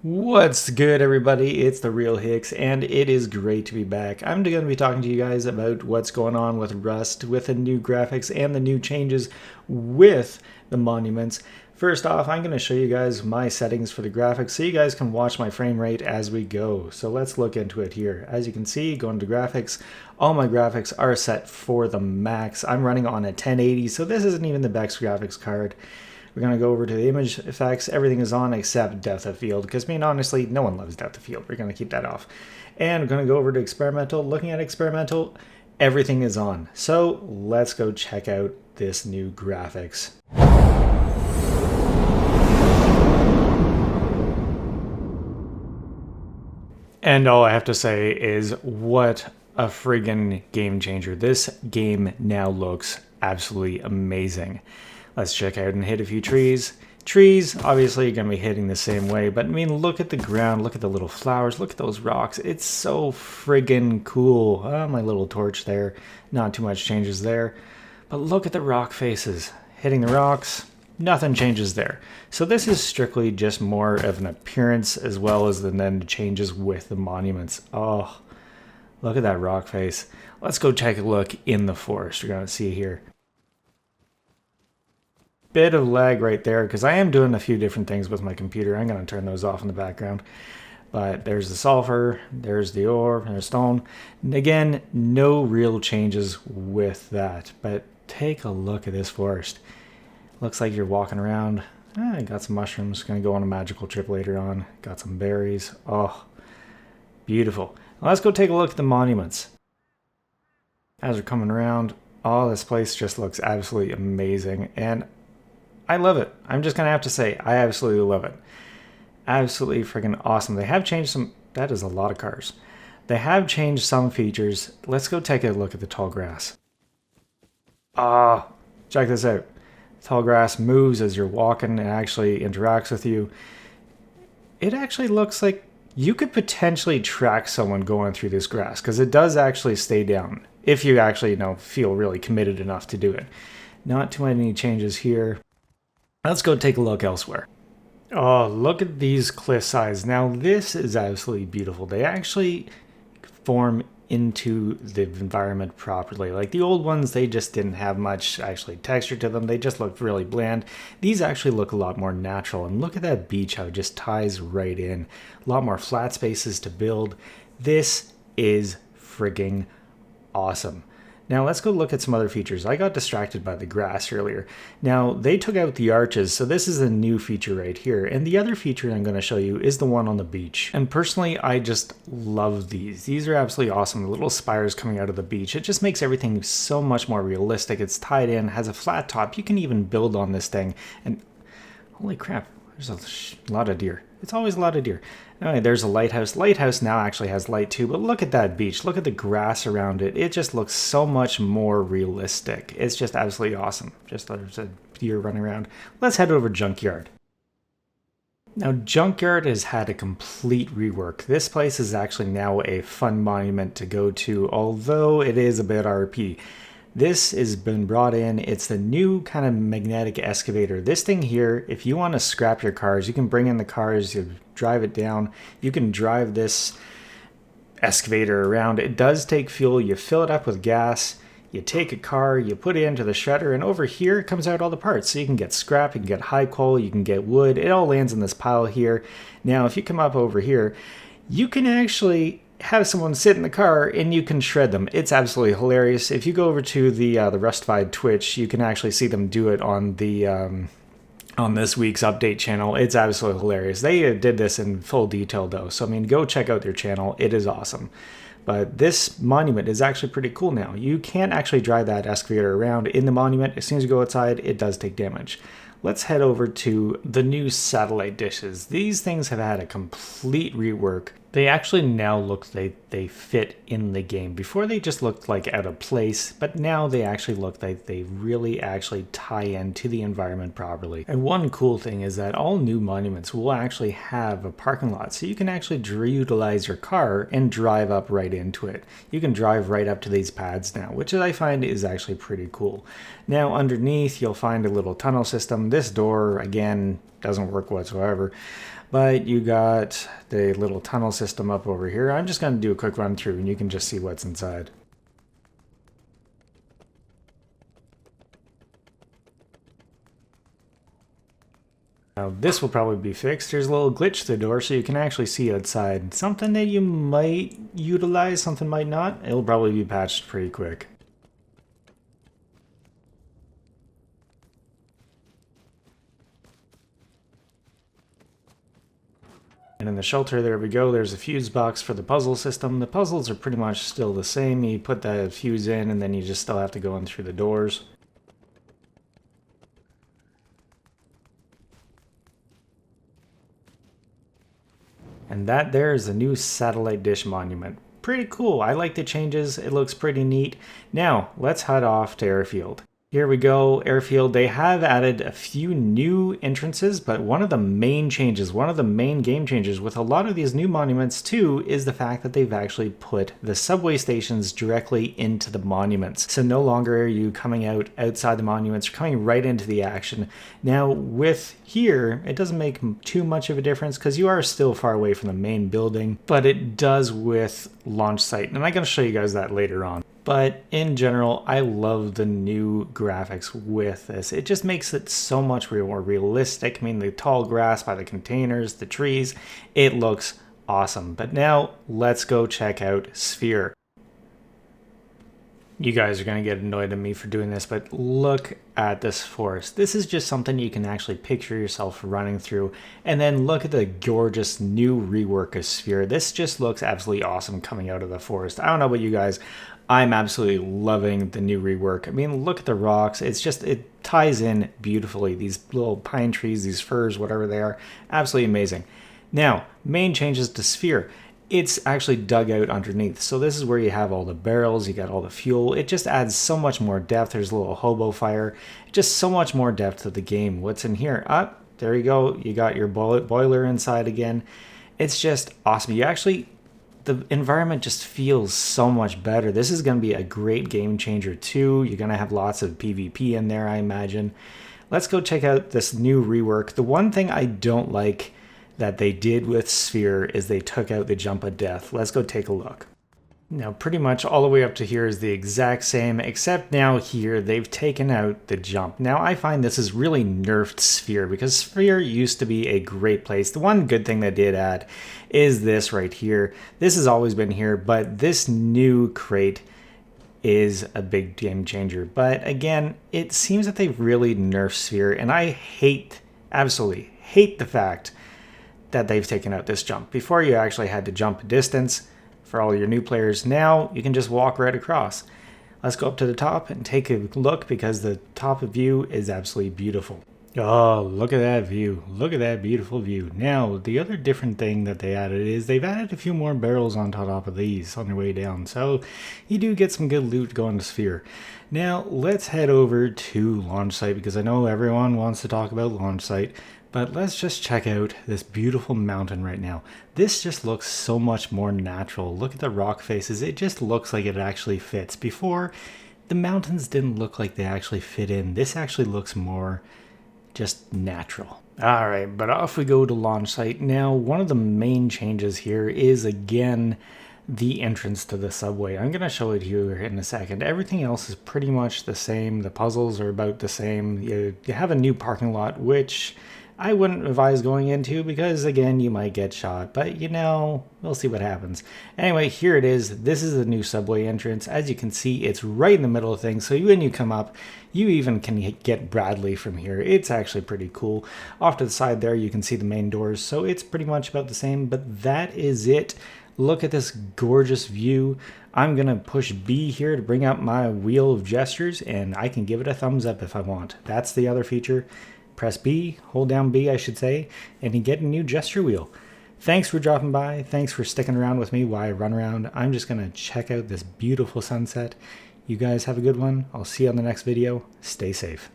What's good, everybody? It's the real Hicks, and it is great to be back. I'm going to be talking to you guys about what's going on with Rust, with the new graphics and the new changes with the monuments. First off, I'm going to show you guys my settings for the graphics so you guys can watch my frame rate as we go. So let's look into it here. As you can see, going to graphics, all my graphics are set for the max. I'm running on a 1080, so this isn't even the best graphics card. We're going to go over to the image effects. Everything is on except depth of field, because honestly, no one loves depth of field. We're going to keep that off. And we're going to go over to experimental. Looking at experimental, everything is on. So let's go check out this new graphics. And all I have to say is what a friggin' game changer. This game now looks absolutely amazing. Let's check out and hit a few trees. Trees, obviously, you're going to be hitting the same way. But, look at the ground. Look at the little flowers. Look at those rocks. It's so friggin' cool. My little torch there. Not too much changes there. But look at the rock faces. Hitting the rocks, nothing changes there. So this is strictly just more of an appearance as well as then the changes with the monuments. Oh, look at that rock face. Let's go take a look in the forest. You're going to see here. Bit of lag right there because I am doing a few different things with my computer. I'm going to turn those off in the background. But there's the sulfur, there's the ore, there's stone. And again, no real changes with that. But take a look at this forest. Looks like you're walking around. I got some mushrooms. Going to go on a magical trip later on. Got some berries. Oh, beautiful. Now let's go take a look at the monuments. As we're coming around, oh, this place just looks absolutely amazing. And I love it. I'm just going to have to say, I absolutely love it. Absolutely freaking awesome. They have changed some... That is a lot of cars. They have changed some features. Let's go take a look at the tall grass. Ah, check this out. Tall grass moves as you're walking and actually interacts with you. It actually looks like you could potentially track someone going through this grass because it does actually stay down if you actually, feel really committed enough to do it. Not too many changes here. Let's go take a look elsewhere. Oh, look at these cliff sides. Now, this is absolutely beautiful. They actually form into the environment properly. Like the old ones, they just didn't have much actually texture to them. They just looked really bland. These actually look a lot more natural. And look at that beach, how it just ties right in. A lot more flat spaces to build. This is frigging awesome. Now let's go look at some other features. I got distracted by the grass earlier. Now they took out the arches, so this is a new feature right here. And the other feature I'm going to show you is the one on the beach. And personally, I just love these. These are absolutely awesome. The little spires coming out of the beach. It just makes everything so much more realistic. It's tied in, has a flat top. You can even build on this thing. And holy crap, there's a lot of deer. It's always a lot of deer. Anyway, there's a lighthouse. Lighthouse now actually has light too, but look at that beach. Look at the grass around it. It just looks so much more realistic. It's just absolutely awesome. Just there's a deer running around. Let's head over to Junkyard. Now, Junkyard has had a complete rework. This place is actually now a fun monument to go to, although it is a bit RP. This has been brought in. It's the new kind of magnetic excavator. This thing here, if you want to scrap your cars, you can bring in the cars, you drive it down. You can drive this excavator around. It does take fuel. You fill it up with gas. You take a car, you put it into the shredder, and over here comes out all the parts. So you can get scrap, you can get high coal, you can get wood. It all lands in this pile here. Now, if you come up over here, you can actually have someone sit in the car and you can shred them. It's absolutely hilarious. If you go over to the Rustified Twitch, you can actually see them do it on the on this week's update channel. It's absolutely hilarious. They did this in full detail though, so go check out their channel. It is awesome. But this monument is actually pretty cool now. You can't actually drive that excavator around in the monument. As soon as you go outside, it does take damage. Let's head over to the new satellite dishes. These things have had a complete rework. They actually now look like they fit in the game. Before they just looked like out of place, but now they actually look like they really actually tie into the environment properly. And one cool thing is that all new monuments will actually have a parking lot, so you can actually utilize your car and drive up right into it. You can drive right up to these pads now, which I find is actually pretty cool. Now underneath you'll find a little tunnel system. This door, again, doesn't work whatsoever. But you got the little tunnel system up over here. I'm just going to do a quick run through and you can just see what's inside. Now this will probably be fixed. There's a little glitch to the door so you can actually see outside. Something that you might utilize, something might not. It'll probably be patched pretty quick. And in the shelter, there we go, there's a fuse box for the puzzle system. The puzzles are pretty much still the same. You put the fuse in and then you just still have to go in through the doors. And that there is the new satellite dish monument. Pretty cool. I like the changes. It looks pretty neat. Now, let's head off to Airfield. Here we go, Airfield. They have added a few new entrances, but one of the main changes, one of the main game changers with a lot of these new monuments too, is the fact that they've actually put the subway stations directly into the monuments. So no longer are you coming out outside the monuments, you're coming right into the action. Now with here, it doesn't make too much of a difference because you are still far away from the main building, but it does with launch site. And I'm going to show you guys that later on. But in general, I love the new graphics with this. It just makes it so much more realistic. I mean, the tall grass by the containers, the trees, it looks awesome. But now let's go check out Sphere. You guys are going to get annoyed at me for doing this, but look at this forest. This is just something you can actually picture yourself running through. And then look at the gorgeous new rework of Sphere. This just looks absolutely awesome coming out of the forest. I don't know about you guys. I'm absolutely loving the new rework. I mean, look at the rocks. It's just, it ties in beautifully. These little pine trees, these firs, whatever they are, absolutely amazing. Now, main changes to Sphere. It's actually dug out underneath. So this is where you have all the barrels, you got all the fuel. It just adds so much more depth. There's a little hobo fire. Just so much more depth to the game. What's in here? There you go. You got your boiler inside again. It's just awesome. You actually, the environment just feels so much better. This is going to be a great game changer too. You're going to have lots of PvP in there, I imagine. Let's go check out this new rework. The one thing I don't like that they did with Sphere is they took out the jump of death. Let's go take a look. Now pretty much all the way up to here is the exact same, except now here they've taken out the jump. Now I find this is really nerfed Sphere because Sphere used to be a great place. The one good thing they did add is this right here. This has always been here, but this new crate is a big game changer. But again, it seems that they've really nerfed Sphere, and I absolutely hate the fact that they've taken out this jump. Before you actually had to jump a distance for all your new players. Now you can just walk right across. Let's go up to the top and take a look because the top view is absolutely beautiful. Oh, look at that view. Look at that beautiful view. Now, the other different thing that they added is they've added a few more barrels on top of these on their way down. So you do get some good loot going to Sphere. Now, let's head over to launch site because I know everyone wants to talk about launch site. But let's just check out this beautiful mountain right now. This just looks so much more natural. Look at the rock faces. It just looks like it actually fits. Before, the mountains didn't look like they actually fit in. This actually looks more just natural. All right, but off we go to launch site. Now, one of the main changes here is, again, the entrance to the subway. I'm going to show it here in a second. Everything else is pretty much the same. The puzzles are about the same. You have a new parking lot, which I wouldn't advise going into because, again, you might get shot. But, you know, we'll see what happens. Anyway, here it is. This is the new subway entrance. As you can see, it's right in the middle of things. So when you come up, you even can get Bradley from here. It's actually pretty cool. Off to the side there, you can see the main doors. So it's pretty much about the same. But that is it. Look at this gorgeous view. I'm going to push B here to bring up my wheel of gestures, and I can give it a thumbs up if I want. That's the other feature. Press B, hold down B, I should say, and you get a new gesture wheel. Thanks for dropping by. Thanks for sticking around with me while I run around. I'm just going to check out this beautiful sunset. You guys have a good one. I'll see you on the next video. Stay safe.